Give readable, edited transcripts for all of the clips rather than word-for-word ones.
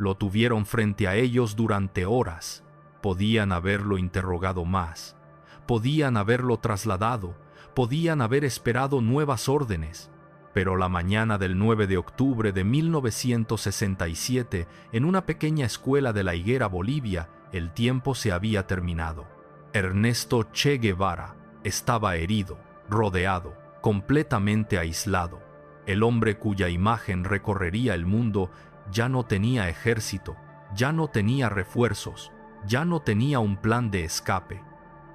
Lo tuvieron frente a ellos durante horas. Podían haberlo interrogado más. Podían haberlo trasladado. Podían haber esperado nuevas órdenes. Pero la mañana del 9 de octubre de 1967, en una pequeña escuela de La Higuera, Bolivia, el tiempo se había terminado. Ernesto Che Guevara estaba herido, rodeado, completamente aislado. El hombre cuya imagen recorrería el mundo ya no tenía ejército, ya no tenía refuerzos, ya no tenía un plan de escape.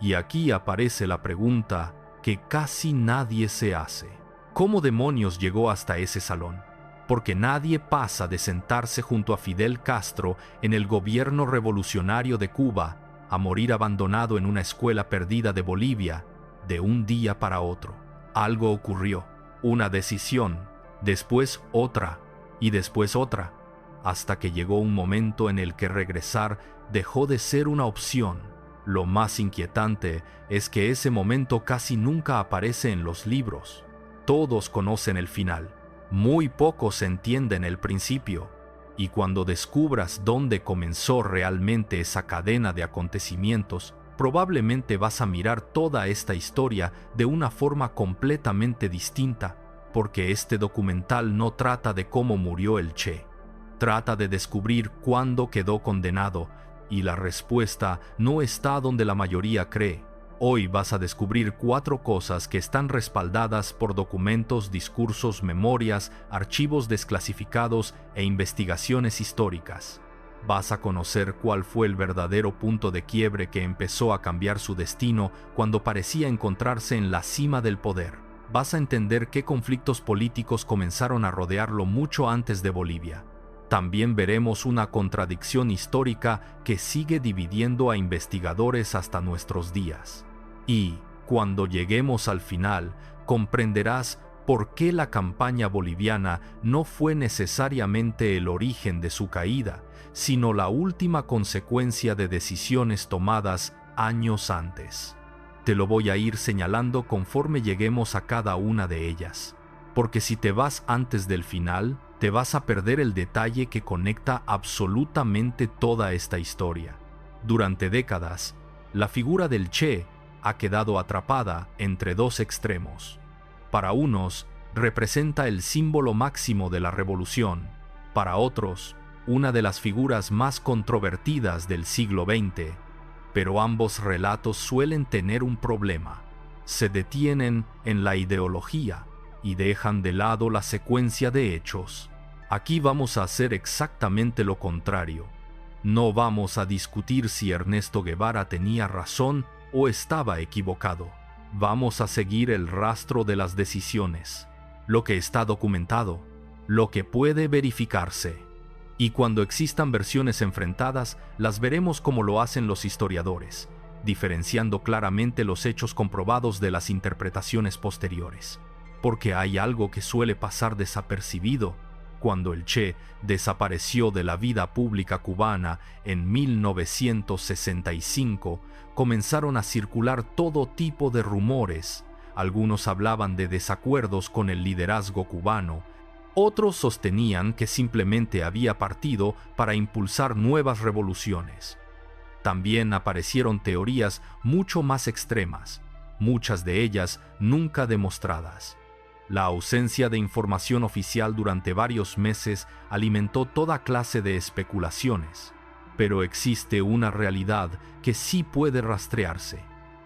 Y aquí aparece la pregunta que casi nadie se hace. ¿Cómo demonios llegó hasta ese salón? Porque nadie pasa de sentarse junto a Fidel Castro en el gobierno revolucionario de Cuba a morir abandonado en una escuela perdida de Bolivia de un día para otro. Algo ocurrió, una decisión, después otra y después otra, hasta que llegó un momento en el que regresar dejó de ser una opción. Lo más inquietante es que ese momento casi nunca aparece en los libros. Todos conocen el final, muy pocos entienden el principio, y cuando descubras dónde comenzó realmente esa cadena de acontecimientos, probablemente vas a mirar toda esta historia de una forma completamente distinta, porque este documental no trata de cómo murió el Che, trata de descubrir cuándo quedó condenado, y la respuesta no está donde la mayoría cree. Hoy vas a descubrir 4 cosas que están respaldadas por documentos, discursos, memorias, archivos desclasificados e investigaciones históricas. Vas a conocer cuál fue el verdadero punto de quiebre que empezó a cambiar su destino cuando parecía encontrarse en la cima del poder. Vas a entender qué conflictos políticos comenzaron a rodearlo mucho antes de Bolivia. También veremos una contradicción histórica que sigue dividiendo a investigadores hasta nuestros días. Y, cuando lleguemos al final, comprenderás por qué la campaña boliviana no fue necesariamente el origen de su caída, sino la última consecuencia de decisiones tomadas años antes. Te lo voy a ir señalando conforme lleguemos a cada una de ellas, porque si te vas antes del final, te vas a perder el detalle que conecta absolutamente toda esta historia. Durante décadas, la figura del Che ha quedado atrapada entre 2 extremos. Para unos, representa el símbolo máximo de la revolución. Para otros, una de las figuras más controvertidas del siglo XX. Pero ambos relatos suelen tener un problema. Se detienen en la ideología y dejan de lado la secuencia de hechos. Aquí vamos a hacer exactamente lo contrario. No vamos a discutir si Ernesto Guevara tenía razón o estaba equivocado. Vamos a seguir el rastro de las decisiones, lo que está documentado, lo que puede verificarse. Y cuando existan versiones enfrentadas, las veremos como lo hacen los historiadores, diferenciando claramente los hechos comprobados de las interpretaciones posteriores. Porque hay algo que suele pasar desapercibido. Cuando el Che desapareció de la vida pública cubana en 1965, comenzaron a circular todo tipo de rumores. Algunos hablaban de desacuerdos con el liderazgo cubano, otros sostenían que simplemente había partido para impulsar nuevas revoluciones. También aparecieron teorías mucho más extremas, muchas de ellas nunca demostradas. La ausencia de información oficial durante varios meses alimentó toda clase de especulaciones, pero existe una realidad que sí puede rastrearse,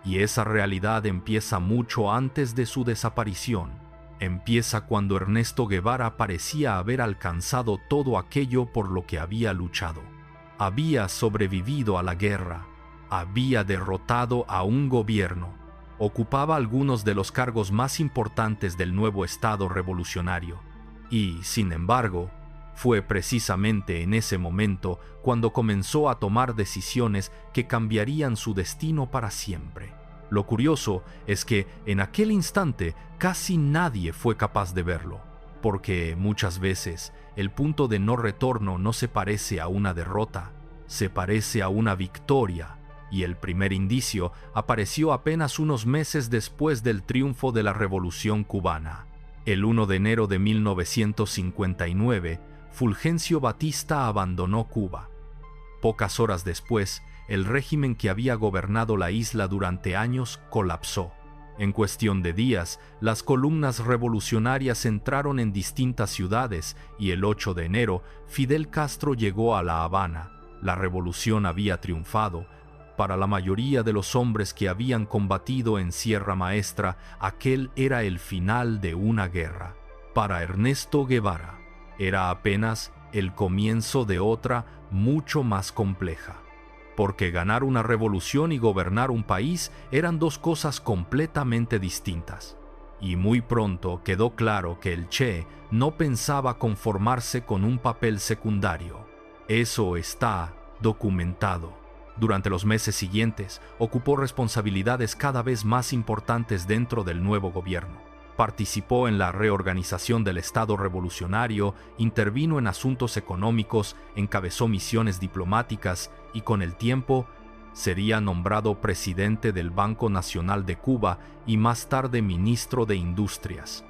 y esa realidad empieza mucho antes de su desaparición. Empieza cuando Ernesto Guevara parecía haber alcanzado todo aquello por lo que había luchado. Había sobrevivido a la guerra, había derrotado a un gobierno, ocupaba algunos de los cargos más importantes del nuevo Estado revolucionario. Y, sin embargo, fue precisamente en ese momento cuando comenzó a tomar decisiones que cambiarían su destino para siempre. Lo curioso es que en aquel instante casi nadie fue capaz de verlo, porque muchas veces el punto de no retorno no se parece a una derrota, se parece a una victoria. Y el primer indicio apareció apenas unos meses después del triunfo de la Revolución cubana. El 1 de enero de 1959 Fulgencio Batista abandonó Cuba. Pocas horas después, el régimen que había gobernado la isla durante años colapsó. En cuestión de días, las columnas revolucionarias entraron en distintas ciudades y el 8 de enero, Fidel Castro llegó a La Habana. La revolución había triunfado. Para la mayoría de los hombres que habían combatido en Sierra Maestra, aquel era el final de una guerra. Para Ernesto Guevara, era apenas el comienzo de otra mucho más compleja. Porque ganar una revolución y gobernar un país eran dos cosas completamente distintas. Y muy pronto quedó claro que el Che no pensaba conformarse con un papel secundario. Eso está documentado. Durante los meses siguientes, ocupó responsabilidades cada vez más importantes dentro del nuevo gobierno. Participó en la reorganización del Estado revolucionario, intervino en asuntos económicos, encabezó misiones diplomáticas y con el tiempo sería nombrado presidente del Banco Nacional de Cuba y más tarde ministro de Industrias.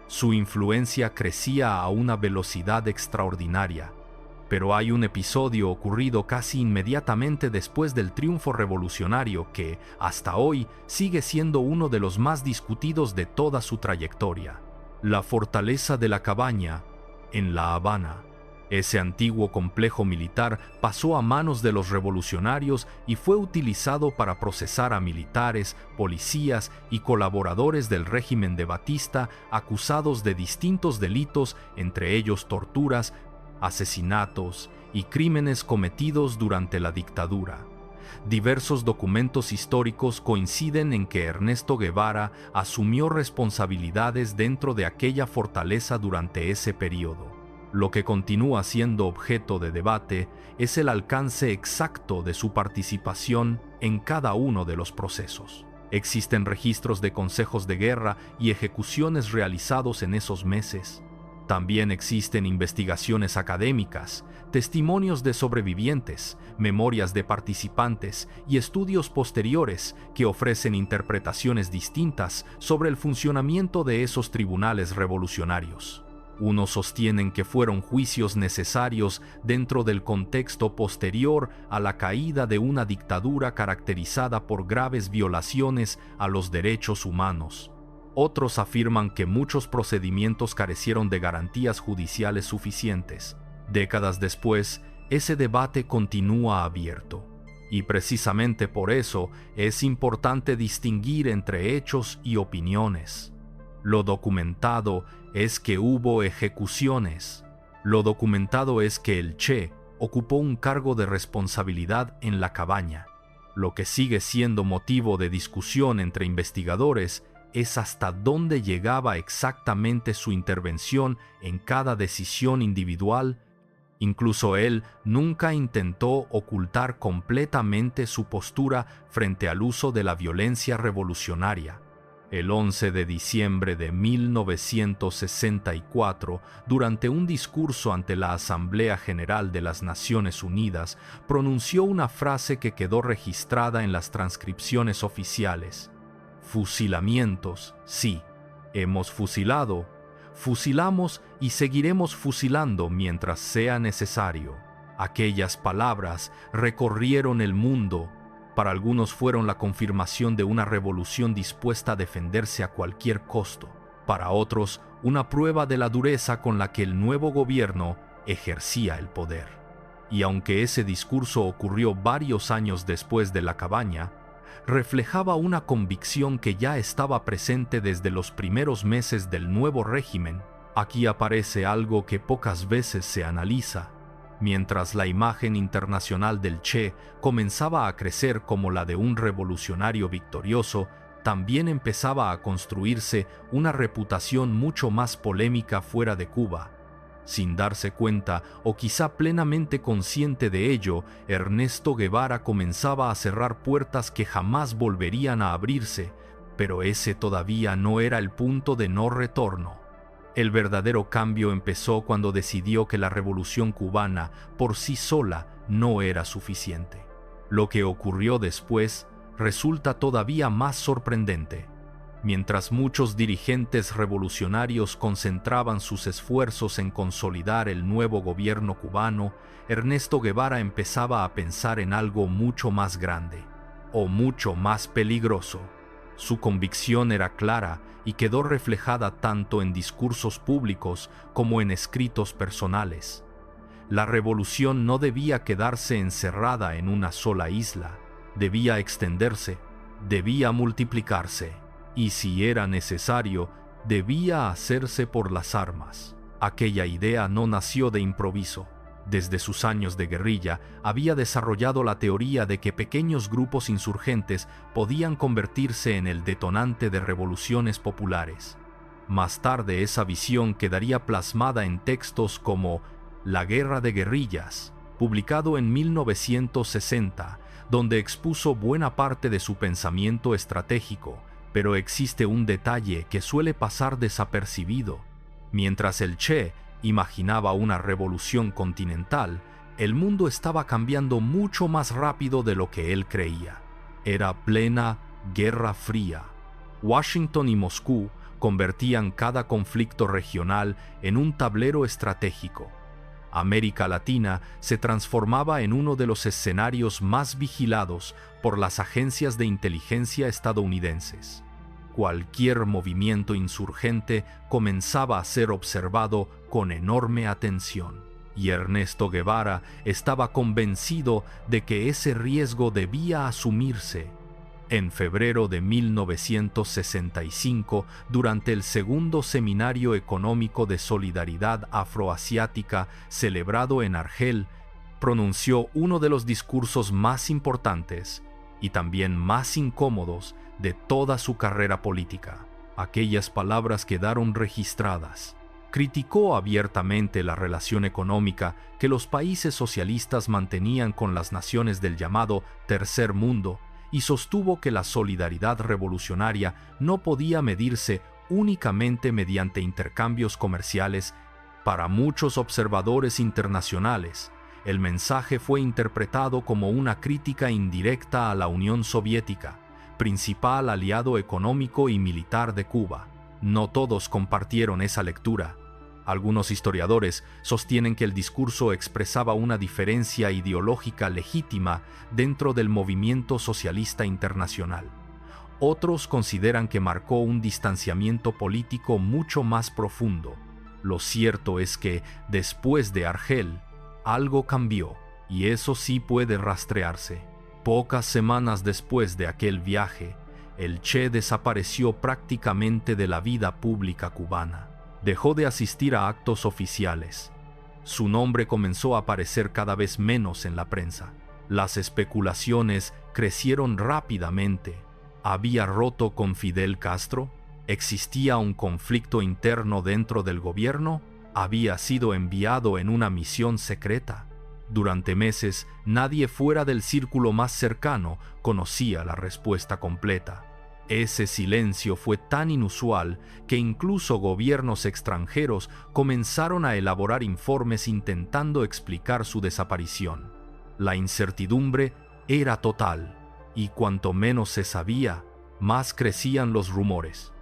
Su influencia crecía a una velocidad extraordinaria. Pero hay un episodio ocurrido casi inmediatamente después del triunfo revolucionario que, hasta hoy, sigue siendo uno de los más discutidos de toda su trayectoria. La fortaleza de la Cabaña, en La Habana. Ese antiguo complejo militar pasó a manos de los revolucionarios y fue utilizado para procesar a militares, policías y colaboradores del régimen de Batista acusados de distintos delitos, entre ellos torturas, asesinatos y crímenes cometidos durante la dictadura. Diversos documentos históricos coinciden en que Ernesto Guevara asumió responsabilidades dentro de aquella fortaleza durante ese periodo. Lo que continúa siendo objeto de debate es el alcance exacto de su participación en cada uno de los procesos. Existen registros de consejos de guerra y ejecuciones realizados en esos meses. También existen investigaciones académicas, testimonios de sobrevivientes, memorias de participantes y estudios posteriores que ofrecen interpretaciones distintas sobre el funcionamiento de esos tribunales revolucionarios. Unos sostienen que fueron juicios necesarios dentro del contexto posterior a la caída de una dictadura caracterizada por graves violaciones a los derechos humanos. Otros afirman que muchos procedimientos carecieron de garantías judiciales suficientes. Décadas después, ese debate continúa abierto. Y precisamente por eso es importante distinguir entre hechos y opiniones. Lo documentado es que hubo ejecuciones. Lo documentado es que el Che ocupó un cargo de responsabilidad en La Cabaña. Lo que sigue siendo motivo de discusión entre investigadores es hasta dónde llegaba exactamente su intervención en cada decisión individual. Incluso él nunca intentó ocultar completamente su postura frente al uso de la violencia revolucionaria. El 11 de diciembre de 1964, durante un discurso ante la Asamblea General de las Naciones Unidas, pronunció una frase que quedó registrada en las transcripciones oficiales. Fusilamientos, sí, hemos fusilado, fusilamos y seguiremos fusilando mientras sea necesario. Aquellas palabras recorrieron el mundo. Para algunos fueron la confirmación de una revolución dispuesta a defenderse a cualquier costo. Para otros, una prueba de la dureza con la que el nuevo gobierno ejercía el poder. Y aunque ese discurso ocurrió varios años después de La Cabaña, reflejaba una convicción que ya estaba presente desde los primeros meses del nuevo régimen. Aquí aparece algo que pocas veces se analiza. Mientras la imagen internacional del Che comenzaba a crecer como la de un revolucionario victorioso, también empezaba a construirse una reputación mucho más polémica fuera de Cuba. Sin darse cuenta, o quizá plenamente consciente de ello, Ernesto Guevara comenzaba a cerrar puertas que jamás volverían a abrirse, pero ese todavía no era el punto de no retorno. El verdadero cambio empezó cuando decidió que la revolución cubana por sí sola no era suficiente. Lo que ocurrió después resulta todavía más sorprendente. Mientras muchos dirigentes revolucionarios concentraban sus esfuerzos en consolidar el nuevo gobierno cubano, Ernesto Guevara empezaba a pensar en algo mucho más grande, o mucho más peligroso. Su convicción era clara y quedó reflejada tanto en discursos públicos como en escritos personales. La revolución no debía quedarse encerrada en una sola isla, debía extenderse, debía multiplicarse, y si era necesario, debía hacerse por las armas. Aquella idea no nació de improviso. Desde sus años de guerrilla, había desarrollado la teoría de que pequeños grupos insurgentes podían convertirse en el detonante de revoluciones populares. Más tarde, esa visión quedaría plasmada en textos como La Guerra de Guerrillas, publicado en 1960, donde expuso buena parte de su pensamiento estratégico, pero existe un detalle que suele pasar desapercibido. Mientras el Che imaginaba una revolución continental, el mundo estaba cambiando mucho más rápido de lo que él creía. Era plena Guerra Fría. Washington y Moscú convertían cada conflicto regional en un tablero estratégico. América Latina se transformaba en uno de los escenarios más vigilados por las agencias de inteligencia estadounidenses. Cualquier movimiento insurgente comenzaba a ser observado con enorme atención, y Ernesto Guevara estaba convencido de que ese riesgo debía asumirse. En febrero de 1965, durante el segundo Seminario Económico de Solidaridad Afroasiática celebrado en Argel, pronunció uno de los discursos más importantes y también más incómodos de toda su carrera política. Aquellas palabras quedaron registradas. Criticó abiertamente la relación económica que los países socialistas mantenían con las naciones del llamado Tercer Mundo y sostuvo que la solidaridad revolucionaria no podía medirse únicamente mediante intercambios comerciales. Para muchos observadores internacionales, el mensaje fue interpretado como una crítica indirecta a la Unión Soviética, principal aliado económico y militar de Cuba. No todos compartieron esa lectura. Algunos historiadores sostienen que el discurso expresaba una diferencia ideológica legítima dentro del movimiento socialista internacional. Otros consideran que marcó un distanciamiento político mucho más profundo. Lo cierto es que, después de Argel, algo cambió, y eso sí puede rastrearse. Pocas semanas después de aquel viaje, el Che desapareció prácticamente de la vida pública cubana. Dejó de asistir a actos oficiales. Su nombre comenzó a aparecer cada vez menos en la prensa. Las especulaciones crecieron rápidamente. ¿Había roto con Fidel Castro? ¿Existía un conflicto interno dentro del gobierno? ¿Había sido enviado en una misión secreta? Durante meses, nadie fuera del círculo más cercano conocía la respuesta completa. Ese silencio fue tan inusual que incluso gobiernos extranjeros comenzaron a elaborar informes intentando explicar su desaparición. La incertidumbre era total, y cuanto menos se sabía, más crecían los rumores.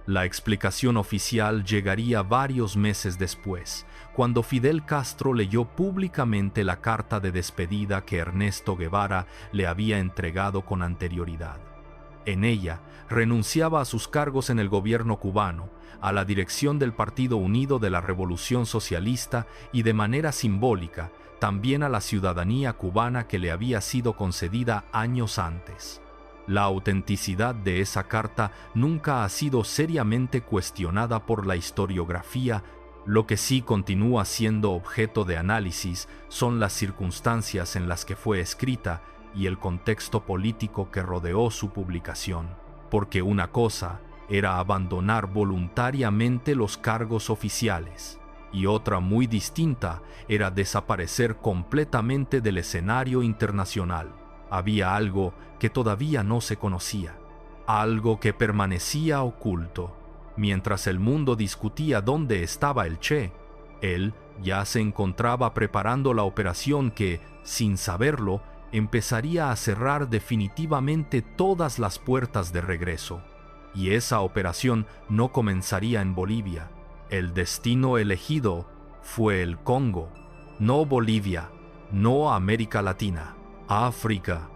La explicación oficial llegaría varios meses después, cuando Fidel Castro leyó públicamente la carta de despedida que Ernesto Guevara le había entregado con anterioridad. En ella, renunciaba a sus cargos en el gobierno cubano, a la dirección del Partido Unido de la Revolución Socialista y, de manera simbólica, también a la ciudadanía cubana que le había sido concedida años antes. La autenticidad de esa carta nunca ha sido seriamente cuestionada por la historiografía. Lo que sí continúa siendo objeto de análisis son las circunstancias en las que fue escrita y el contexto político que rodeó su publicación, porque una cosa era abandonar voluntariamente los cargos oficiales, y otra muy distinta era desaparecer completamente del escenario internacional. Había algo que todavía no se conocía, algo que permanecía oculto. Mientras el mundo discutía dónde estaba el Che, él ya se encontraba preparando la operación que, sin saberlo, empezaría a cerrar definitivamente todas las puertas de regreso. y esa operación no comenzaría en Bolivia. El destino elegido fue el Congo, no Bolivia, no América Latina, África.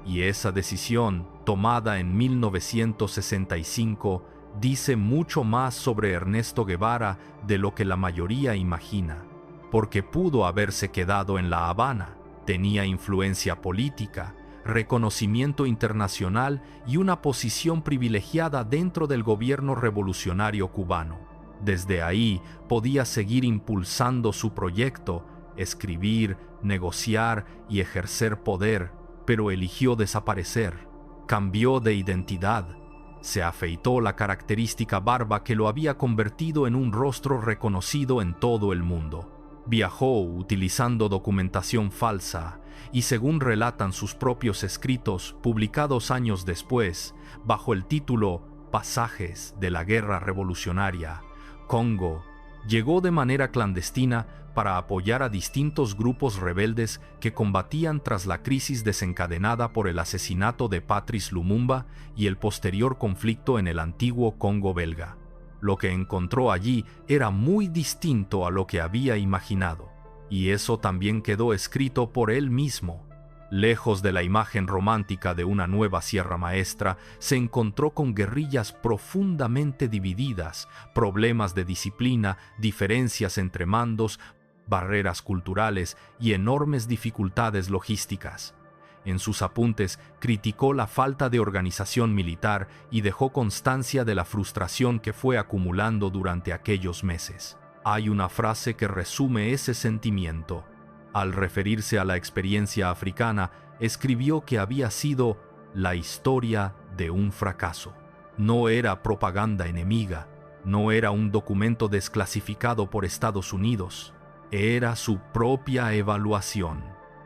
Y esa decisión, tomada en 1965, dice mucho más sobre Ernesto Guevara de lo que la mayoría imagina, porque pudo haberse quedado en La Habana, tenía influencia política, reconocimiento internacional y una posición privilegiada dentro del gobierno revolucionario cubano. Desde ahí podía seguir impulsando su proyecto, escribir, negociar y ejercer poder, pero eligió desaparecer. Cambió de identidad. Se afeitó la característica barba que lo había convertido en un rostro reconocido en todo el mundo. Viajó utilizando documentación falsa y, según relatan sus propios escritos publicados años después, bajo el título Pasajes de la Guerra Revolucionaria, Congo, llegó de manera clandestina para apoyar a distintos grupos rebeldes que combatían tras la crisis desencadenada por el asesinato de Patrice Lumumba y el posterior conflicto en el antiguo Congo belga. Lo que encontró allí era muy distinto a lo que había imaginado, y eso también quedó escrito por él mismo. Lejos de la imagen romántica de una nueva Sierra Maestra, se encontró con guerrillas profundamente divididas, problemas de disciplina, diferencias entre mandos, barreras culturales y enormes dificultades logísticas. En sus apuntes criticó la falta de organización militar y dejó constancia de la frustración que fue acumulando durante aquellos meses. Hay una frase que resume ese sentimiento. Al referirse a la experiencia africana, escribió que había sido la historia de un fracaso. No era propaganda enemiga, no era un documento desclasificado por Estados Unidos, era su propia evaluación.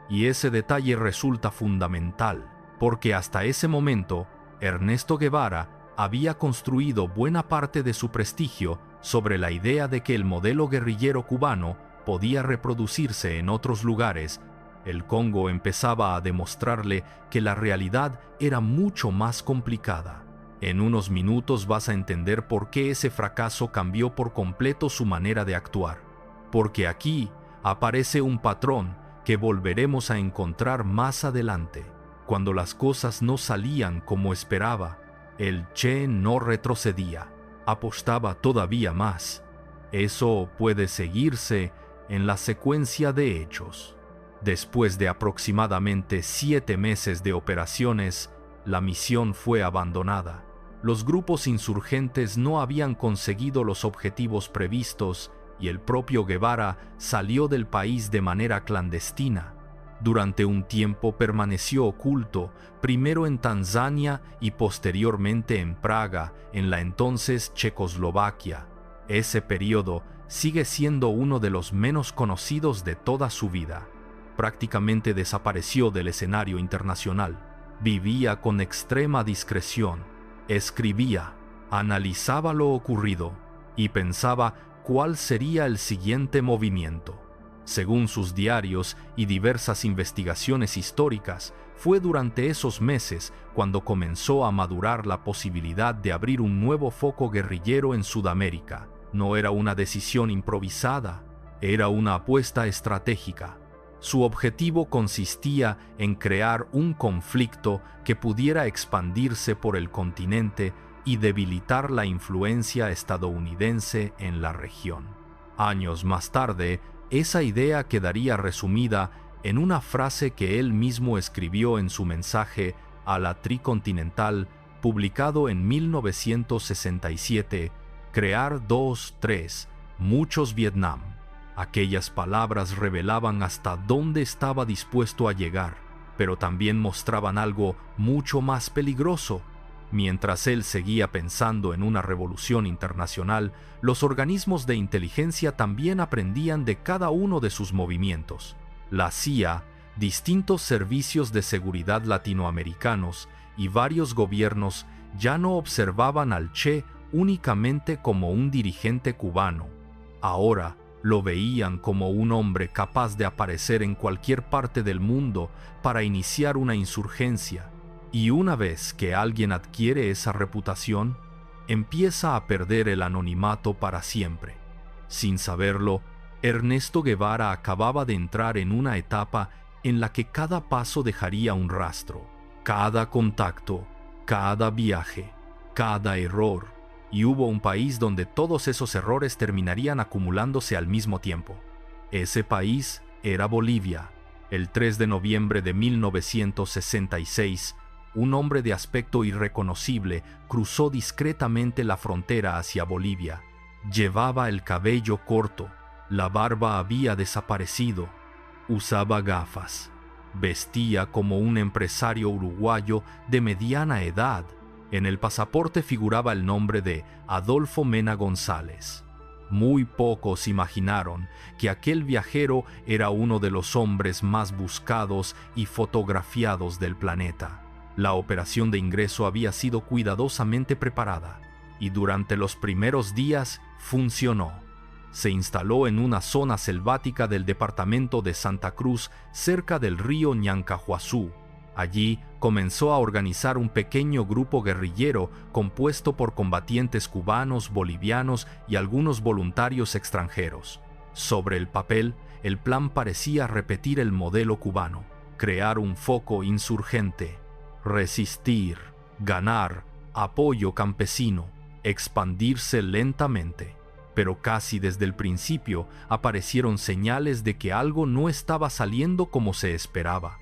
Y ese detalle resulta fundamental, porque hasta ese momento, Ernesto Guevara había construido buena parte de su prestigio sobre la idea de que el modelo guerrillero cubano podía reproducirse en otros lugares. El Congo empezaba a demostrarle que la realidad era mucho más complicada. En unos minutos vas a entender por qué ese fracaso cambió por completo su manera de actuar. Porque aquí aparece un patrón que volveremos a encontrar más adelante. Cuando las cosas no salían como esperaba, el Che no retrocedía, apostaba todavía más. Eso puede seguirse en la secuencia de hechos. Después de aproximadamente 7 meses de operaciones, la misión fue abandonada. Los grupos insurgentes no habían conseguido los objetivos previstos y el propio Guevara salió del país de manera clandestina. Durante un tiempo permaneció oculto, primero en Tanzania y posteriormente en Praga, en la entonces Checoslovaquia. Ese periodo sigue siendo uno de los menos conocidos de toda su vida. Prácticamente desapareció del escenario internacional. Vivía con extrema discreción, escribía, analizaba lo ocurrido y pensaba cuál sería el siguiente movimiento. Según sus diarios y diversas investigaciones históricas, fue durante esos meses cuando comenzó a madurar la posibilidad de abrir un nuevo foco guerrillero en Sudamérica. No era una decisión improvisada, era una apuesta estratégica. Su objetivo consistía en crear un conflicto que pudiera expandirse por el continente y debilitar la influencia estadounidense en la región. Años más tarde, esa idea quedaría resumida en una frase que él mismo escribió en su mensaje a la Tricontinental, publicado en 1967, Crear 2-3, muchos Vietnam. Aquellas palabras revelaban hasta dónde estaba dispuesto a llegar, pero también mostraban algo mucho más peligroso. Mientras él seguía pensando en una revolución internacional, los organismos de inteligencia también aprendían de cada uno de sus movimientos. La CIA, distintos servicios de seguridad latinoamericanos y varios gobiernos ya no observaban al Che únicamente como un dirigente cubano. Ahora lo veían como un hombre capaz de aparecer en cualquier parte del mundo para iniciar una insurgencia. Y una vez que alguien adquiere esa reputación, empieza a perder el anonimato para siempre. Sin saberlo, Ernesto Guevara acababa de entrar en una etapa en la que cada paso dejaría un rastro, cada contacto, cada viaje, cada error, y hubo un país donde todos esos errores terminarían acumulándose al mismo tiempo. Ese país era Bolivia. El 3 de noviembre de 1966, un hombre de aspecto irreconocible cruzó discretamente la frontera hacia Bolivia. Llevaba el cabello corto, la barba había desaparecido, usaba gafas, vestía como un empresario uruguayo de mediana edad. En el pasaporte figuraba el nombre de Adolfo Mena González. Muy pocos imaginaron que aquel viajero era uno de los hombres más buscados y fotografiados del planeta. La operación de ingreso había sido cuidadosamente preparada y durante los primeros días funcionó. Se instaló en una zona selvática del departamento de Santa Cruz, cerca del río Ñancahuazú. Allí comenzó a organizar un pequeño grupo guerrillero compuesto por combatientes cubanos, bolivianos y algunos voluntarios extranjeros. Sobre el papel, el plan parecía repetir el modelo cubano: crear un foco insurgente, resistir, ganar, apoyo campesino, expandirse lentamente. Pero casi desde el principio aparecieron señales de que algo no estaba saliendo como se esperaba.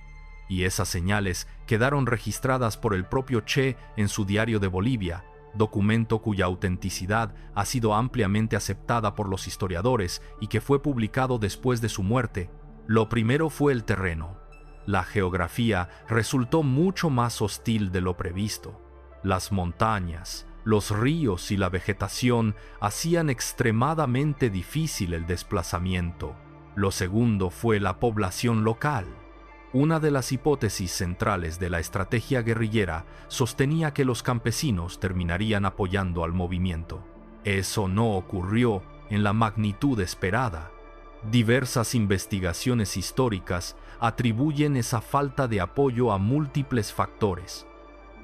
Y esas señales quedaron registradas por el propio Che en su Diario de Bolivia, documento cuya autenticidad ha sido ampliamente aceptada por los historiadores y que fue publicado después de su muerte. Lo primero fue el terreno. La geografía resultó mucho más hostil de lo previsto. Las montañas, los ríos y la vegetación hacían extremadamente difícil el desplazamiento. Lo segundo fue la población local. Una de las hipótesis centrales de la estrategia guerrillera sostenía que los campesinos terminarían apoyando al movimiento. Eso no ocurrió en la magnitud esperada. Diversas investigaciones históricas atribuyen esa falta de apoyo a múltiples factores: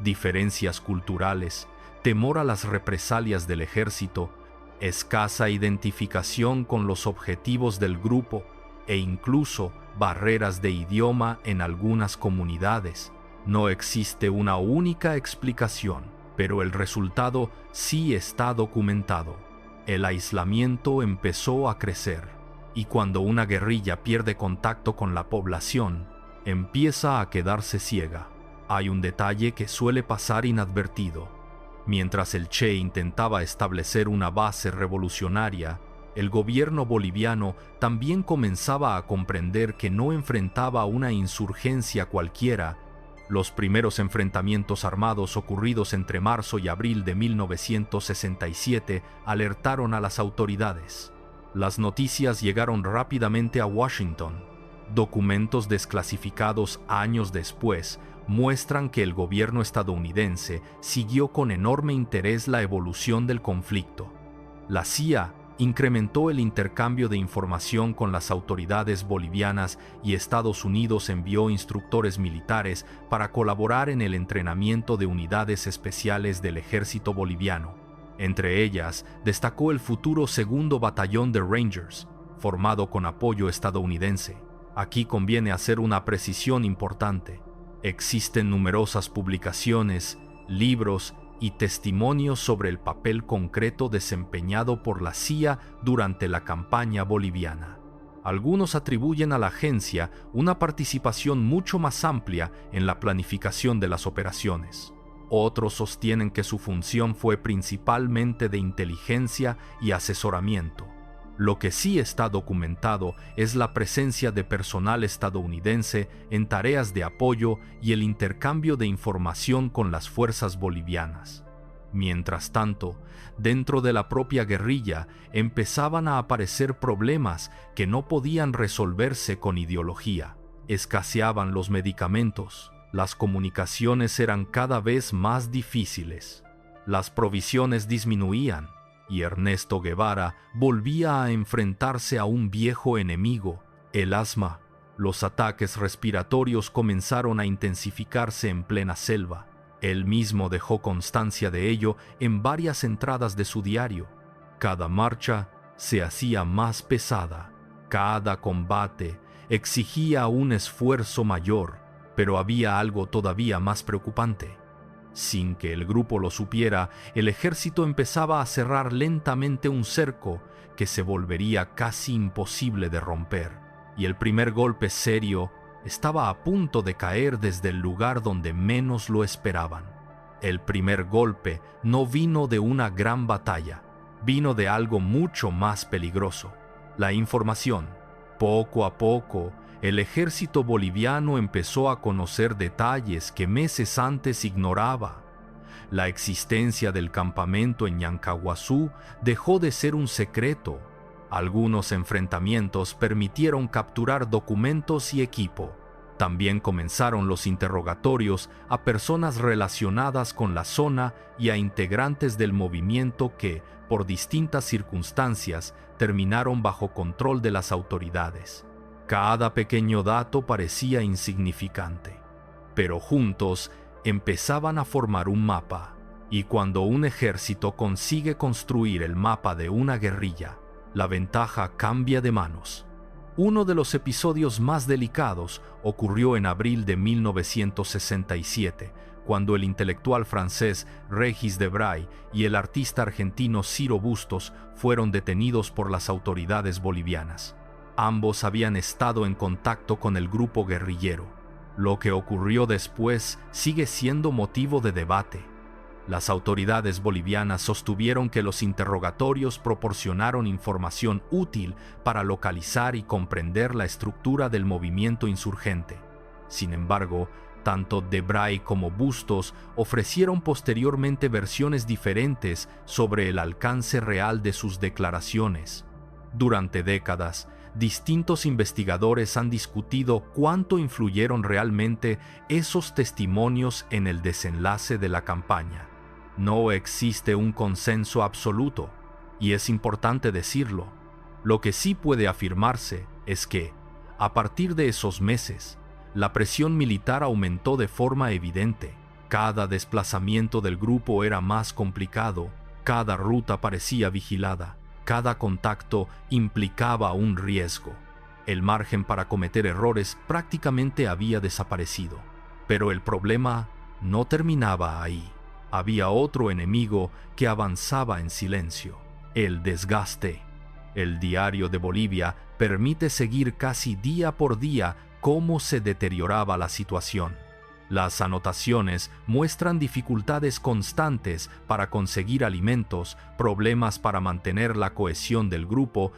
diferencias culturales, temor a las represalias del ejército, escasa identificación con los objetivos del grupo e incluso barreras de idioma en algunas comunidades. No existe una única explicación, pero el resultado sí está documentado. El aislamiento empezó a crecer, y cuando una guerrilla pierde contacto con la población, empieza a quedarse ciega. Hay un detalle que suele pasar inadvertido. Mientras el Che intentaba establecer una base revolucionaria, el gobierno boliviano también comenzaba a comprender que no enfrentaba una insurgencia cualquiera. Los primeros enfrentamientos armados ocurridos entre marzo y abril de 1967 alertaron a las autoridades. Las noticias llegaron rápidamente a Washington. Documentos desclasificados años después muestran que el gobierno estadounidense siguió con enorme interés la evolución del conflicto. La CIA incrementó el intercambio de información con las autoridades bolivianas y Estados Unidos envió instructores militares para colaborar en el entrenamiento de unidades especiales del ejército boliviano. Entre ellas, destacó el futuro segundo batallón de Rangers, formado con apoyo estadounidense. Aquí conviene hacer una precisión importante. Existen numerosas publicaciones, libros y testimonios sobre el papel concreto desempeñado por la CIA durante la campaña boliviana. Algunos atribuyen a la agencia una participación mucho más amplia en la planificación de las operaciones. Otros sostienen que su función fue principalmente de inteligencia y asesoramiento. Lo que sí está documentado es la presencia de personal estadounidense en tareas de apoyo y el intercambio de información con las fuerzas bolivianas. Mientras tanto, dentro de la propia guerrilla empezaban a aparecer problemas que no podían resolverse con ideología. Escaseaban los medicamentos, las comunicaciones eran cada vez más difíciles, las provisiones disminuían, y Ernesto Guevara volvía a enfrentarse a un viejo enemigo, el asma. Los ataques respiratorios comenzaron a intensificarse en plena selva. Él mismo dejó constancia de ello en varias entradas de su diario. Cada marcha se hacía más pesada, cada combate exigía un esfuerzo mayor, pero había algo todavía más preocupante. Sin que el grupo lo supiera, el ejército empezaba a cerrar lentamente un cerco que se volvería casi imposible de romper, y el primer golpe serio estaba a punto de caer desde el lugar donde menos lo esperaban. El primer golpe no vino de una gran batalla, vino de algo mucho más peligroso: la información. Poco a poco, el ejército boliviano empezó a conocer detalles que meses antes ignoraba. La existencia del campamento en Ñancahuazú dejó de ser un secreto. Algunos enfrentamientos permitieron capturar documentos y equipo. También comenzaron los interrogatorios a personas relacionadas con la zona y a integrantes del movimiento que, por distintas circunstancias, terminaron bajo control de las autoridades. Cada pequeño dato parecía insignificante, pero juntos empezaban a formar un mapa, y cuando un ejército consigue construir el mapa de una guerrilla, la ventaja cambia de manos. Uno de los episodios más delicados ocurrió en abril de 1967, cuando el intelectual francés Régis Debray y el artista argentino Ciro Bustos fueron detenidos por las autoridades bolivianas. Ambos habían estado en contacto con el grupo guerrillero. Lo que ocurrió después sigue siendo motivo de debate. Las autoridades bolivianas sostuvieron que los interrogatorios proporcionaron información útil para localizar y comprender la estructura del movimiento insurgente. Sin embargo, tanto Debray como Bustos ofrecieron posteriormente versiones diferentes sobre el alcance real de sus declaraciones. Durante décadas, distintos investigadores han discutido cuánto influyeron realmente esos testimonios en el desenlace de la campaña. No existe un consenso absoluto, y es importante decirlo. Lo que sí puede afirmarse es que, a partir de esos meses, la presión militar aumentó de forma evidente. Cada desplazamiento del grupo era más complicado, cada ruta parecía vigilada. Cada contacto implicaba un riesgo. El margen para cometer errores prácticamente había desaparecido. Pero el problema no terminaba ahí. Había otro enemigo que avanzaba en silencio: el desgaste. El Diario de Bolivia permite seguir casi día por día cómo se deterioraba la situación. Las anotaciones muestran dificultades constantes para conseguir alimentos, problemas para mantener la cohesión del grupo,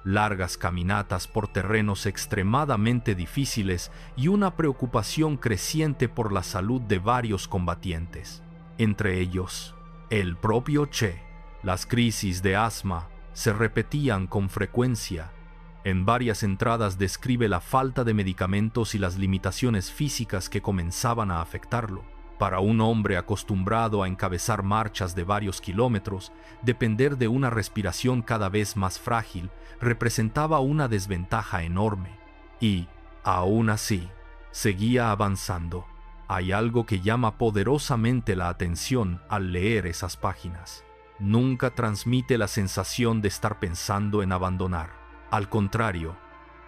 largas caminatas por terrenos extremadamente difíciles y una preocupación creciente por la salud de varios combatientes. Entre ellos, el propio Che. Las crisis de asma se repetían con frecuencia. En varias entradas describe la falta de medicamentos y las limitaciones físicas que comenzaban a afectarlo. Para un hombre acostumbrado a encabezar marchas de varios kilómetros, depender de una respiración cada vez más frágil representaba una desventaja enorme. Y, aún así, seguía avanzando. Hay algo que llama poderosamente la atención al leer esas páginas. Nunca transmite la sensación de estar pensando en abandonar. Al contrario,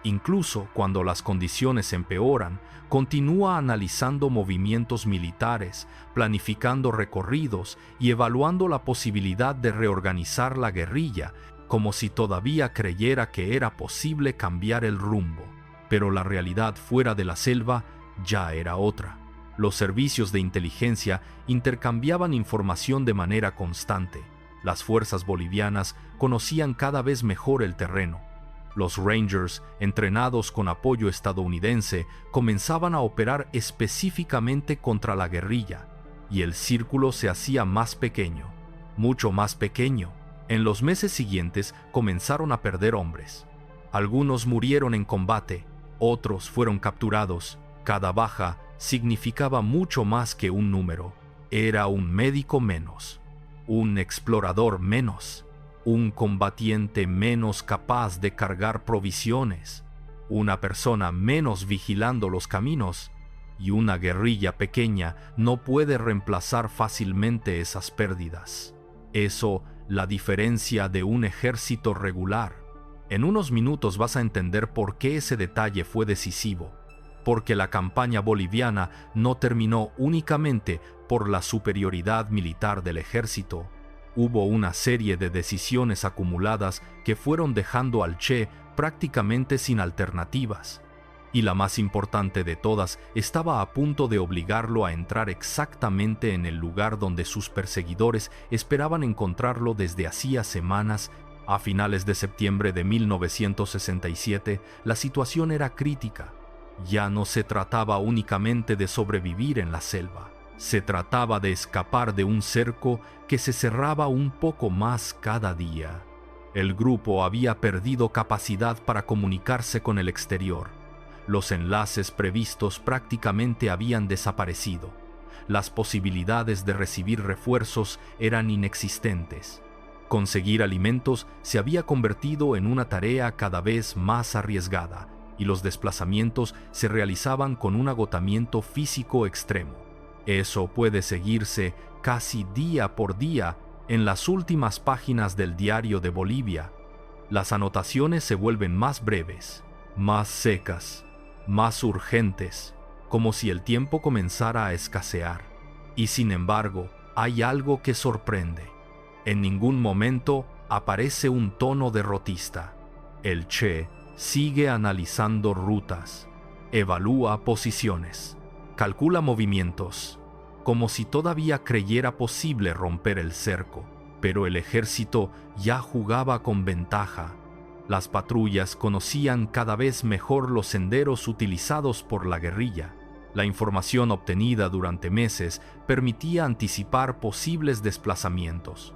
incluso cuando las condiciones empeoran, continúa analizando movimientos militares, planificando recorridos y evaluando la posibilidad de reorganizar la guerrilla, como si todavía creyera que era posible cambiar el rumbo. Pero la realidad fuera de la selva ya era otra. Los servicios de inteligencia intercambiaban información de manera constante. Las fuerzas bolivianas conocían cada vez mejor el terreno. Los Rangers, entrenados con apoyo estadounidense, comenzaban a operar específicamente contra la guerrilla, y el círculo se hacía más pequeño, mucho más pequeño. En los meses siguientes comenzaron a perder hombres. Algunos murieron en combate, otros fueron capturados. Cada baja significaba mucho más que un número. Era un médico menos, un explorador menos, un combatiente menos capaz de cargar provisiones, una persona menos vigilando los caminos, y una guerrilla pequeña no puede reemplazar fácilmente esas pérdidas. Eso la diferencia de un ejército regular. En unos minutos vas a entender por qué ese detalle fue decisivo. Porque la campaña boliviana no terminó únicamente por la superioridad militar del ejército. Hubo una serie de decisiones acumuladas que fueron dejando al Che prácticamente sin alternativas. Y la más importante de todas estaba a punto de obligarlo a entrar exactamente en el lugar donde sus perseguidores esperaban encontrarlo desde hacía semanas. A finales de septiembre de 1967, la situación era crítica. Ya no se trataba únicamente de sobrevivir en la selva. Se trataba de escapar de un cerco que se cerraba un poco más cada día. El grupo había perdido capacidad para comunicarse con el exterior. Los enlaces previstos prácticamente habían desaparecido. Las posibilidades de recibir refuerzos eran inexistentes. Conseguir alimentos se había convertido en una tarea cada vez más arriesgada, y los desplazamientos se realizaban con un agotamiento físico extremo. Eso puede seguirse casi día por día en las últimas páginas del Diario de Bolivia. Las anotaciones se vuelven más breves, más secas, más urgentes, como si el tiempo comenzara a escasear. Y sin embargo, hay algo que sorprende. En ningún momento aparece un tono derrotista. El Che sigue analizando rutas, evalúa posiciones, calcula movimientos, como si todavía creyera posible romper el cerco. Pero el ejército ya jugaba con ventaja. Las patrullas conocían cada vez mejor los senderos utilizados por la guerrilla. La información obtenida durante meses permitía anticipar posibles desplazamientos.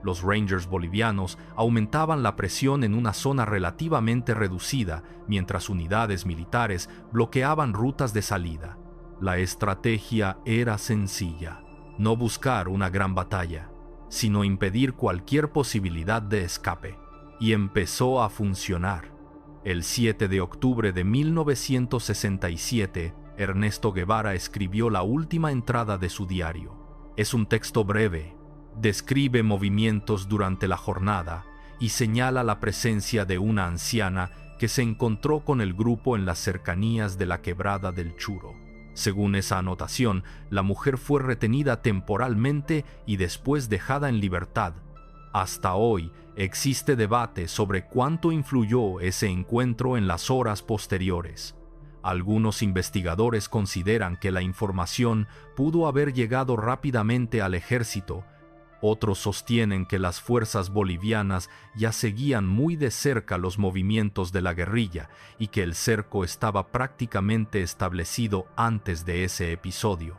Los Rangers bolivianos aumentaban la presión en una zona relativamente reducida, mientras unidades militares bloqueaban rutas de salida. La estrategia era sencilla: no buscar una gran batalla, sino impedir cualquier posibilidad de escape. Y empezó a funcionar. El 7 de octubre de 1967, Ernesto Guevara escribió la última entrada de su diario. Es un texto breve. Describe movimientos durante la jornada y señala la presencia de una anciana que se encontró con el grupo en las cercanías de la Quebrada del Churo. Según esa anotación, la mujer fue retenida temporalmente y después dejada en libertad. Hasta hoy existe debate sobre cuánto influyó ese encuentro en las horas posteriores. Algunos investigadores consideran que la información pudo haber llegado rápidamente al ejército. Otros sostienen que las fuerzas bolivianas ya seguían muy de cerca los movimientos de la guerrilla y que el cerco estaba prácticamente establecido antes de ese episodio.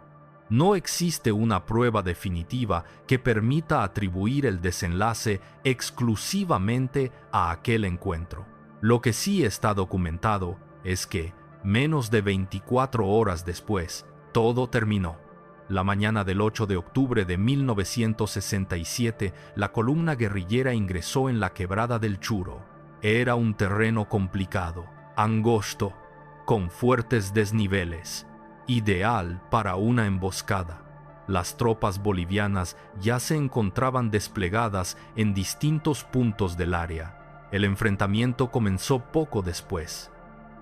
No existe una prueba definitiva que permita atribuir el desenlace exclusivamente a aquel encuentro. Lo que sí está documentado es que, menos de 24 horas después, todo terminó. La mañana del 8 de octubre de 1967, la columna guerrillera ingresó en la Quebrada del Churo. Era un terreno complicado, angosto, con fuertes desniveles, ideal para una emboscada. Las tropas bolivianas ya se encontraban desplegadas en distintos puntos del área. El enfrentamiento comenzó poco después.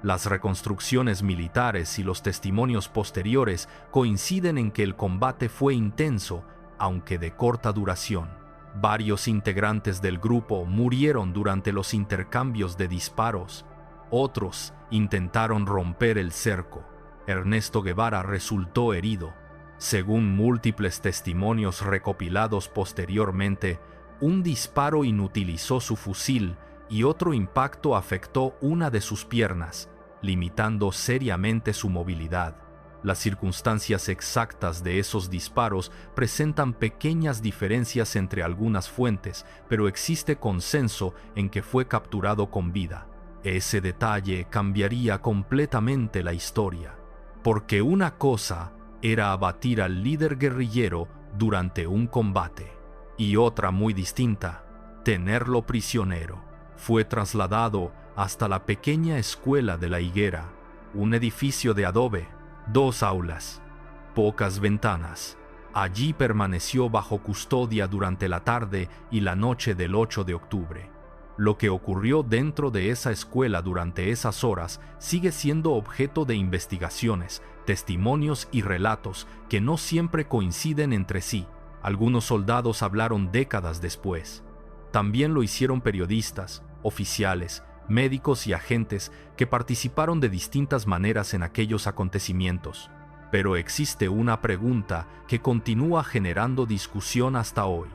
Las reconstrucciones militares y los testimonios posteriores coinciden en que el combate fue intenso, aunque de corta duración. Varios integrantes del grupo murieron durante los intercambios de disparos. Otros intentaron romper el cerco. Ernesto Guevara resultó herido. Según múltiples testimonios recopilados posteriormente, un disparo inutilizó su fusil y otro impacto afectó una de sus piernas, limitando seriamente su movilidad. Las circunstancias exactas de esos disparos presentan pequeñas diferencias entre algunas fuentes, pero existe consenso en que fue capturado con vida. Ese detalle cambiaría completamente la historia, porque una cosa era abatir al líder guerrillero durante un combate, y otra muy distinta, tenerlo prisionero. Fue trasladado hasta la pequeña escuela de la Higuera, un edificio de adobe, 2 aulas, pocas ventanas. Allí permaneció bajo custodia durante la tarde y la noche del 8 de octubre. Lo que ocurrió dentro de esa escuela durante esas horas sigue siendo objeto de investigaciones, testimonios y relatos que no siempre coinciden entre sí. Algunos soldados hablaron décadas después. También lo hicieron periodistas, oficiales, médicos y agentes que participaron de distintas maneras en aquellos acontecimientos. Pero existe una pregunta que continúa generando discusión hasta hoy.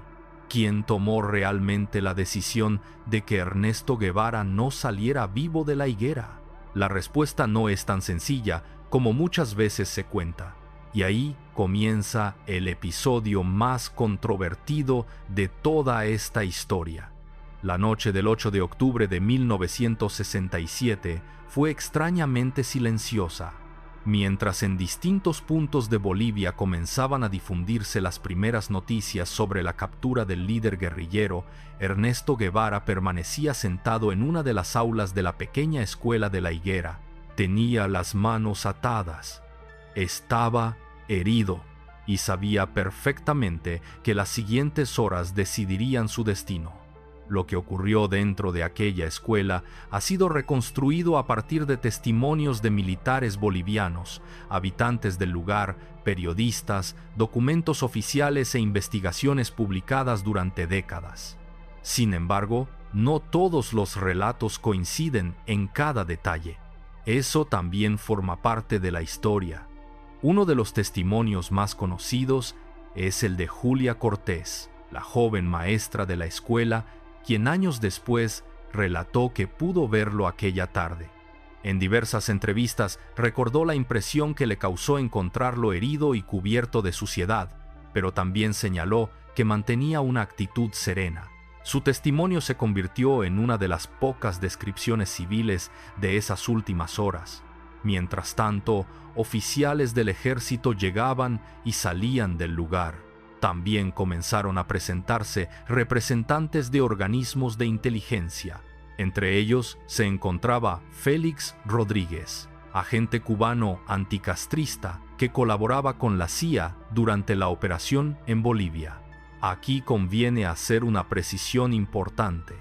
¿Quién tomó realmente la decisión de que Ernesto Guevara no saliera vivo de la higuera? La respuesta no es tan sencilla como muchas veces se cuenta. Y ahí comienza el episodio más controvertido de toda esta historia. La noche del 8 de octubre de 1967 fue extrañamente silenciosa. Mientras en distintos puntos de Bolivia comenzaban a difundirse las primeras noticias sobre la captura del líder guerrillero, Ernesto Guevara permanecía sentado en una de las aulas de la pequeña escuela de La Higuera. Tenía las manos atadas. Estaba herido y sabía perfectamente que las siguientes horas decidirían su destino. Lo que ocurrió dentro de aquella escuela ha sido reconstruido a partir de testimonios de militares bolivianos, habitantes del lugar, periodistas, documentos oficiales e investigaciones publicadas durante décadas. Sin embargo, no todos los relatos coinciden en cada detalle. Eso también forma parte de la historia. Uno de los testimonios más conocidos es el de Julia Cortés, la joven maestra de la escuela, quien años después relató que pudo verlo aquella tarde. En diversas entrevistas recordó la impresión que le causó encontrarlo herido y cubierto de suciedad, pero también señaló que mantenía una actitud serena. Su testimonio se convirtió en una de las pocas descripciones civiles de esas últimas horas. Mientras tanto, oficiales del ejército llegaban y salían del lugar. También comenzaron a presentarse representantes de organismos de inteligencia. Entre ellos se encontraba Félix Rodríguez, agente cubano anticastrista que colaboraba con la CIA durante la operación en Bolivia. Aquí conviene hacer una precisión importante.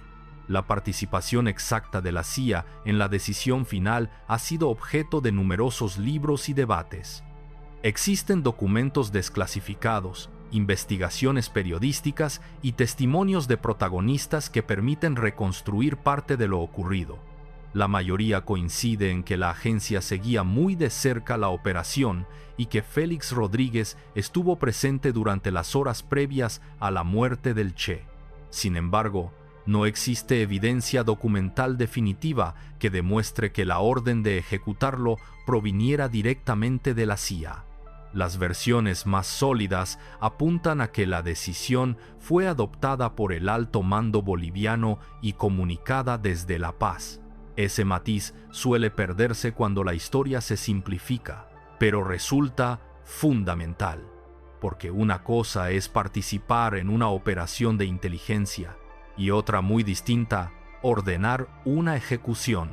La participación exacta de la CIA en la decisión final ha sido objeto de numerosos libros y debates. Existen documentos desclasificados, investigaciones periodísticas y testimonios de protagonistas que permiten reconstruir parte de lo ocurrido. La mayoría coincide en que la agencia seguía muy de cerca la operación y que Félix Rodríguez estuvo presente durante las horas previas a la muerte del Che. Sin embargo, no existe evidencia documental definitiva que demuestre que la orden de ejecutarlo proviniera directamente de la CIA. Las versiones más sólidas apuntan a que la decisión fue adoptada por el alto mando boliviano y comunicada desde La Paz. Ese matiz suele perderse cuando la historia se simplifica, pero resulta fundamental, porque una cosa es participar en una operación de inteligencia y otra muy distinta, ordenar una ejecución.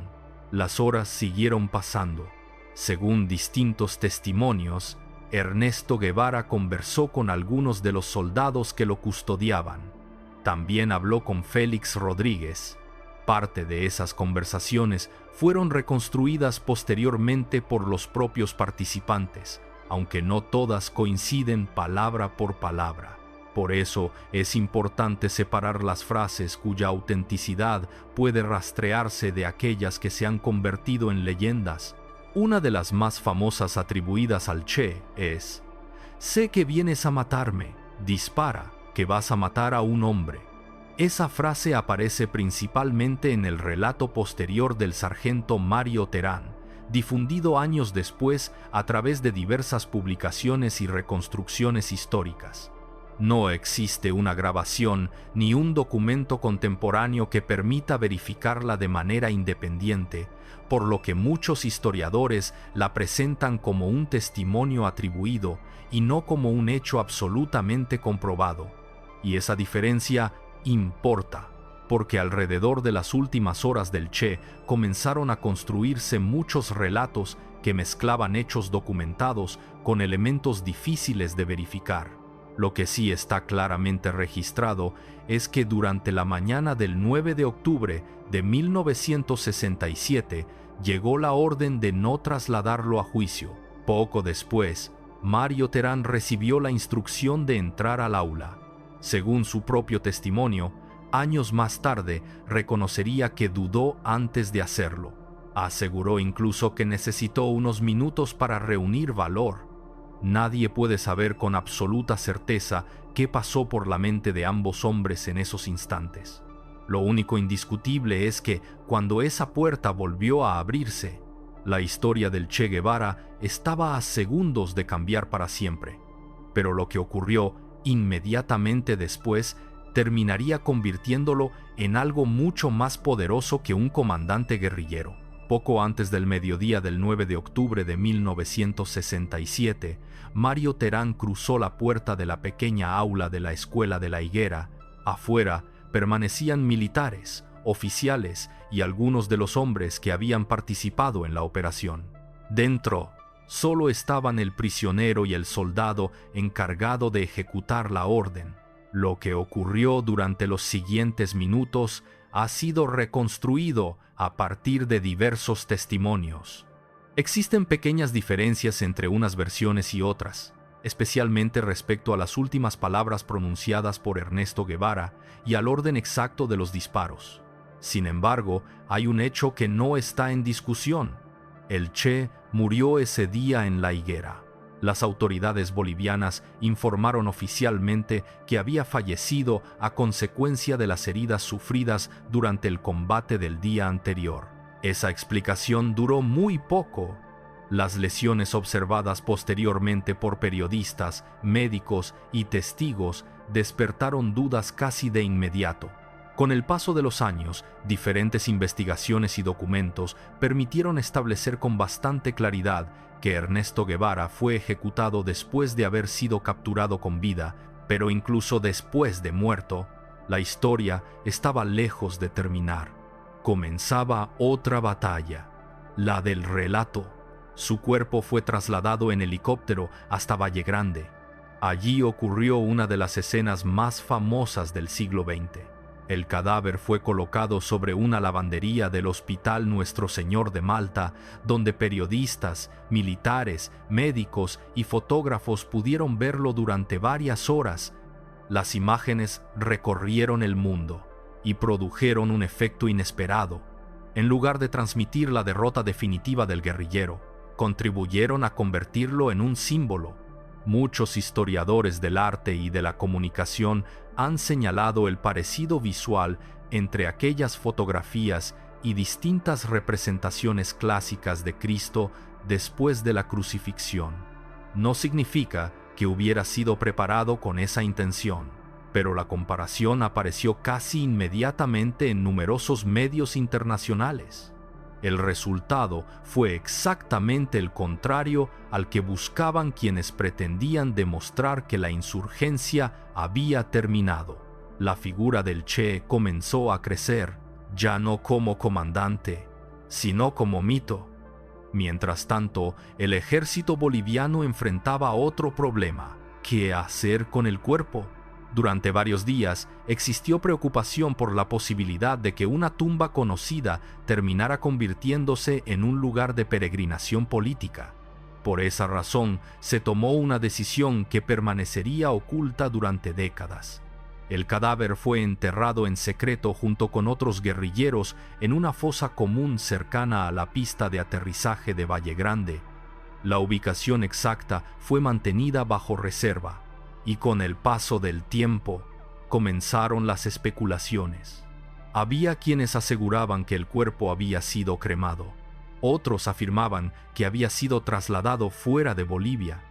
Las horas siguieron pasando. Según distintos testimonios, Ernesto Guevara conversó con algunos de los soldados que lo custodiaban. También habló con Félix Rodríguez. Parte de esas conversaciones fueron reconstruidas posteriormente por los propios participantes, aunque no todas coinciden palabra por palabra. Por eso es importante separar las frases cuya autenticidad puede rastrearse de aquellas que se han convertido en leyendas. Una de las más famosas atribuidas al Che es: «Sé que vienes a matarme, dispara, que vas a matar a un hombre». Esa frase aparece principalmente en el relato posterior del sargento Mario Terán, difundido años después a través de diversas publicaciones y reconstrucciones históricas. No existe una grabación ni un documento contemporáneo que permita verificarla de manera independiente, por lo que muchos historiadores la presentan como un testimonio atribuido y no como un hecho absolutamente comprobado. Y esa diferencia importa, porque alrededor de las últimas horas del Che comenzaron a construirse muchos relatos que mezclaban hechos documentados con elementos difíciles de verificar. Lo que sí está claramente registrado es que durante la mañana del 9 de octubre de 1967 llegó la orden de no trasladarlo a juicio. Poco después, Mario Terán recibió la instrucción de entrar al aula. Según su propio testimonio, años más tarde reconocería que dudó antes de hacerlo. Aseguró incluso que necesitó unos minutos para reunir valor. Nadie puede saber con absoluta certeza qué pasó por la mente de ambos hombres en esos instantes. Lo único indiscutible es que, cuando esa puerta volvió a abrirse, la historia del Che Guevara estaba a segundos de cambiar para siempre. Pero lo que ocurrió inmediatamente después terminaría convirtiéndolo en algo mucho más poderoso que un comandante guerrillero. Poco antes del mediodía del 9 de octubre de 1967, Mario Terán cruzó la puerta de la pequeña aula de la Escuela de la Higuera. Afuera permanecían militares, oficiales y algunos de los hombres que habían participado en la operación. Dentro, solo estaban el prisionero y el soldado encargado de ejecutar la orden. Lo que ocurrió durante los siguientes minutos ha sido reconstruido a partir de diversos testimonios. Existen pequeñas diferencias entre unas versiones y otras, especialmente respecto a las últimas palabras pronunciadas por Ernesto Guevara y al orden exacto de los disparos. Sin embargo, hay un hecho que no está en discusión. El Che murió ese día en La Higuera. Las autoridades bolivianas informaron oficialmente que había fallecido a consecuencia de las heridas sufridas durante el combate del día anterior. Esa explicación duró muy poco. Las lesiones observadas posteriormente por periodistas, médicos y testigos despertaron dudas casi de inmediato. Con el paso de los años, diferentes investigaciones y documentos permitieron establecer con bastante claridad que Ernesto Guevara fue ejecutado después de haber sido capturado con vida, pero incluso después de muerto, la historia estaba lejos de terminar. Comenzaba otra batalla, la del relato. Su cuerpo fue trasladado en helicóptero hasta Valle Grande. Allí ocurrió una de las escenas más famosas del siglo XX. El cadáver fue colocado sobre una lavandería del Hospital Nuestro Señor de Malta, donde periodistas, militares, médicos y fotógrafos pudieron verlo durante varias horas. Las imágenes recorrieron el mundo y produjeron un efecto inesperado. En lugar de transmitir la derrota definitiva del guerrillero, contribuyeron a convertirlo en un símbolo. Muchos historiadores del arte y de la comunicación han señalado el parecido visual entre aquellas fotografías y distintas representaciones clásicas de Cristo después de la crucifixión. No significa que hubiera sido preparado con esa intención, pero la comparación apareció casi inmediatamente en numerosos medios internacionales. El resultado fue exactamente el contrario al que buscaban quienes pretendían demostrar que la insurgencia había terminado. La figura del Che comenzó a crecer, ya no como comandante, sino como mito. Mientras tanto, el ejército boliviano enfrentaba otro problema: ¿qué hacer con el cuerpo? Durante varios días existió preocupación por la posibilidad de que una tumba conocida terminara convirtiéndose en un lugar de peregrinación política. Por esa razón, se tomó una decisión que permanecería oculta durante décadas. El cadáver fue enterrado en secreto junto con otros guerrilleros en una fosa común cercana a la pista de aterrizaje de Valle Grande. La ubicación exacta fue mantenida bajo reserva. Y con el paso del tiempo, comenzaron las especulaciones. Había quienes aseguraban que el cuerpo había sido cremado. Otros afirmaban que había sido trasladado fuera de Bolivia.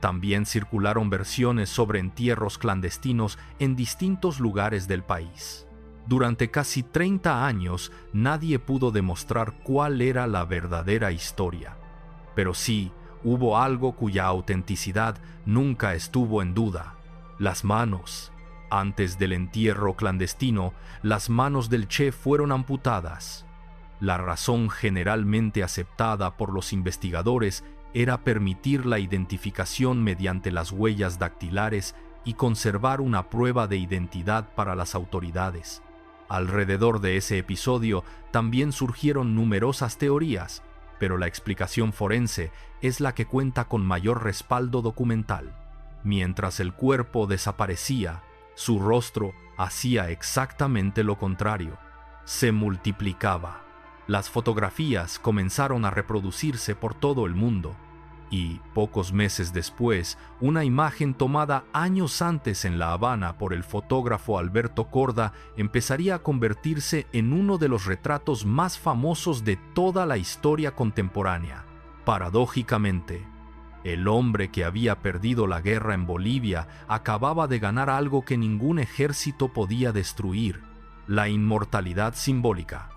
También circularon versiones sobre entierros clandestinos en distintos lugares del país. Durante casi 30 años, nadie pudo demostrar cuál era la verdadera historia. Pero sí, hubo algo cuya autenticidad nunca estuvo en duda: las manos. Antes del entierro clandestino, las manos del Che fueron amputadas. La razón generalmente aceptada por los investigadores era permitir la identificación mediante las huellas dactilares y conservar una prueba de identidad para las autoridades. Alrededor de ese episodio también surgieron numerosas teorías, pero la explicación forense es la que cuenta con mayor respaldo documental. Mientras el cuerpo desaparecía, su rostro hacía exactamente lo contrario. Se multiplicaba. Las fotografías comenzaron a reproducirse por todo el mundo, y, pocos meses después, una imagen tomada años antes en La Habana por el fotógrafo Alberto Korda empezaría a convertirse en uno de los retratos más famosos de toda la historia contemporánea. Paradójicamente, el hombre que había perdido la guerra en Bolivia acababa de ganar algo que ningún ejército podía destruir: la inmortalidad simbólica.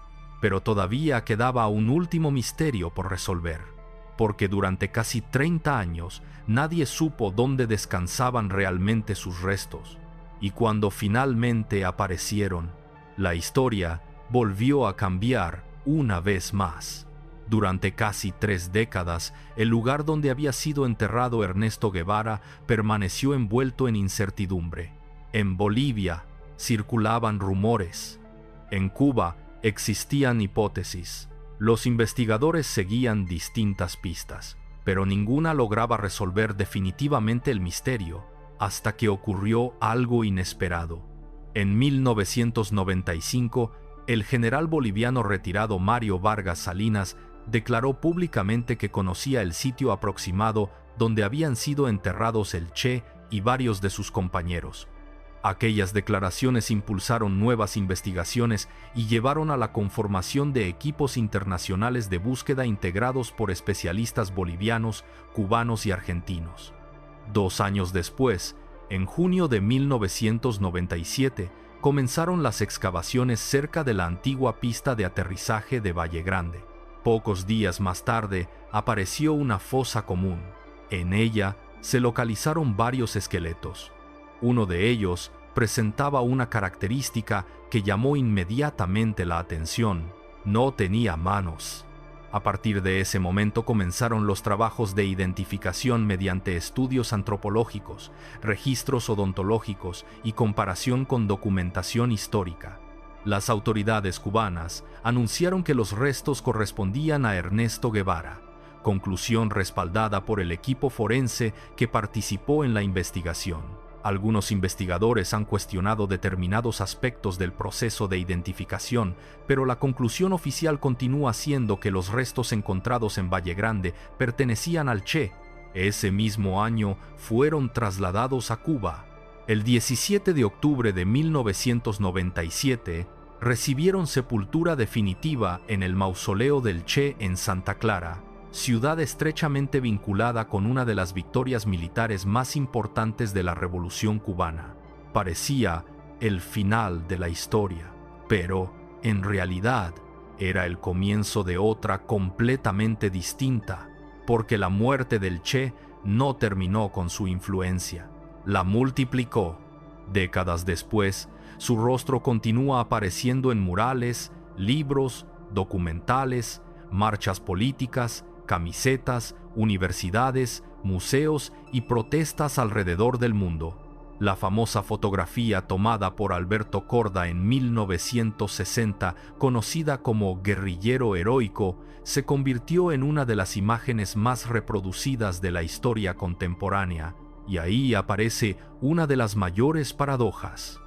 Pero todavía quedaba un último misterio por resolver, porque durante casi 30 años nadie supo dónde descansaban realmente sus restos, y cuando finalmente aparecieron, la historia volvió a cambiar una vez más. Durante casi 3 décadas, el lugar donde había sido enterrado Ernesto Guevara permaneció envuelto en incertidumbre. En Bolivia circulaban rumores. En Cuba existían hipótesis. Los investigadores seguían distintas pistas, pero ninguna lograba resolver definitivamente el misterio, hasta que ocurrió algo inesperado. En 1995, el general boliviano retirado Mario Vargas Salinas declaró públicamente que conocía el sitio aproximado donde habían sido enterrados el Che y varios de sus compañeros. Aquellas declaraciones impulsaron nuevas investigaciones y llevaron a la conformación de equipos internacionales de búsqueda integrados por especialistas bolivianos, cubanos y argentinos. 2 años después, en junio de 1997, comenzaron las excavaciones cerca de la antigua pista de aterrizaje de Valle Grande. Pocos días más tarde, apareció una fosa común. En ella se localizaron varios esqueletos. Uno de ellos presentaba una característica que llamó inmediatamente la atención: no tenía manos. A partir de ese momento comenzaron los trabajos de identificación mediante estudios antropológicos, registros odontológicos y comparación con documentación histórica. Las autoridades cubanas anunciaron que los restos correspondían a Ernesto Guevara, conclusión respaldada por el equipo forense que participó en la investigación. Algunos investigadores han cuestionado determinados aspectos del proceso de identificación, pero la conclusión oficial continúa siendo que los restos encontrados en Valle Grande pertenecían al Che. Ese mismo año fueron trasladados a Cuba. El 17 de octubre de 1997 recibieron sepultura definitiva en el mausoleo del Che en Santa Clara, ciudad estrechamente vinculada con una de las victorias militares más importantes de la Revolución cubana. Parecía el final de la historia, pero, en realidad, era el comienzo de otra completamente distinta, porque la muerte del Che no terminó con su influencia, la multiplicó. Décadas después, su rostro continúa apareciendo en murales, libros, documentales, marchas políticas, camisetas, universidades, museos y protestas alrededor del mundo. La famosa fotografía tomada por Alberto Korda en 1960, conocida como Guerrillero Heroico, se convirtió en una de las imágenes más reproducidas de la historia contemporánea, y ahí aparece una de las mayores paradojas.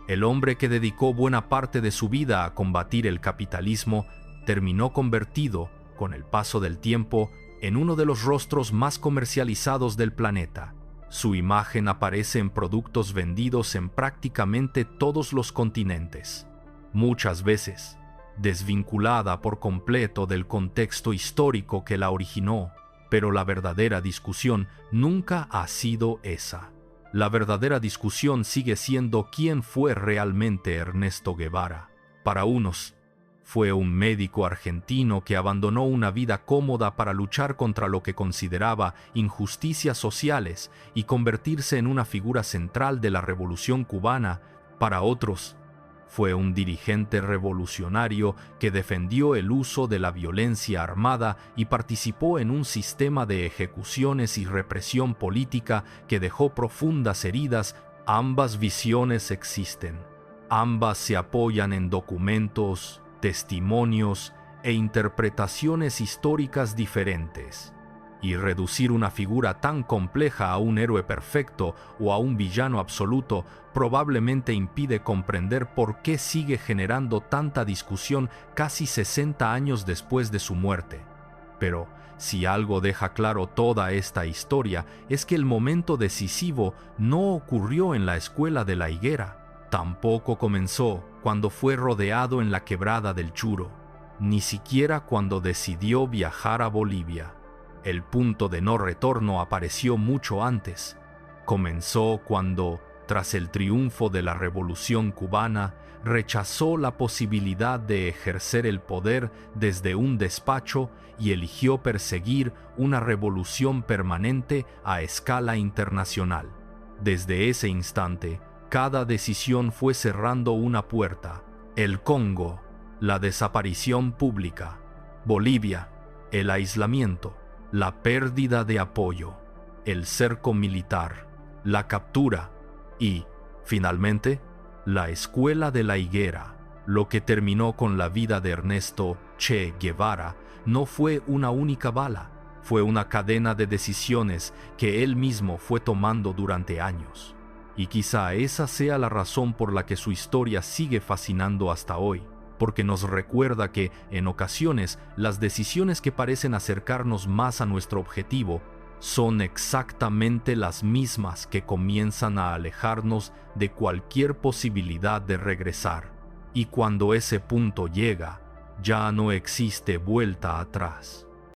El hombre que dedicó buena parte de su vida a combatir el capitalismo terminó convertido, con el paso del tiempo, en uno de los rostros más comercializados del planeta. Su imagen aparece en productos vendidos en prácticamente todos los continentes, muchas veces desvinculada por completo del contexto histórico que la originó, pero la verdadera discusión nunca ha sido esa. La verdadera discusión sigue siendo quién fue realmente Ernesto Guevara. Para unos, fue un médico argentino que abandonó una vida cómoda para luchar contra lo que consideraba injusticias sociales y convertirse en una figura central de la Revolución cubana. Para otros, Fue un dirigente revolucionario que defendió el uso de la violencia armada y participó en un sistema de ejecuciones y represión política que dejó profundas heridas. Ambas visiones existen. Ambas se apoyan en documentos, testimonios e interpretaciones históricas diferentes. Y reducir una figura tan compleja a un héroe perfecto o a un villano absoluto probablemente impide comprender por qué sigue generando tanta discusión casi 60 años después de su muerte. Pero si algo deja claro toda esta historia es que el momento decisivo no ocurrió en la escuela de la higuera. Tampoco comenzó cuando fue rodeado en la quebrada del Churo, ni siquiera cuando decidió viajar a Bolivia. El punto de no retorno apareció mucho antes. Comenzó cuando, tras el triunfo de la Revolución cubana, rechazó la posibilidad de ejercer el poder desde un despacho y eligió perseguir una revolución permanente a escala internacional. Desde ese instante, cada decisión fue cerrando una puerta. El Congo, la desaparición pública; Bolivia, el aislamiento; la pérdida de apoyo; el cerco militar; la captura y, finalmente, la escuela de la higuera. Lo que terminó con la vida de Ernesto Che Guevara no fue una única bala, fue una cadena de decisiones que él mismo fue tomando durante años. Y quizá esa sea la razón por la que su historia sigue fascinando hasta hoy, porque nos recuerda que, en ocasiones, las decisiones que parecen acercarnos más a nuestro objetivo son exactamente las mismas que comienzan a alejarnos de cualquier posibilidad de regresar. Y cuando ese punto llega, ya no existe vuelta atrás.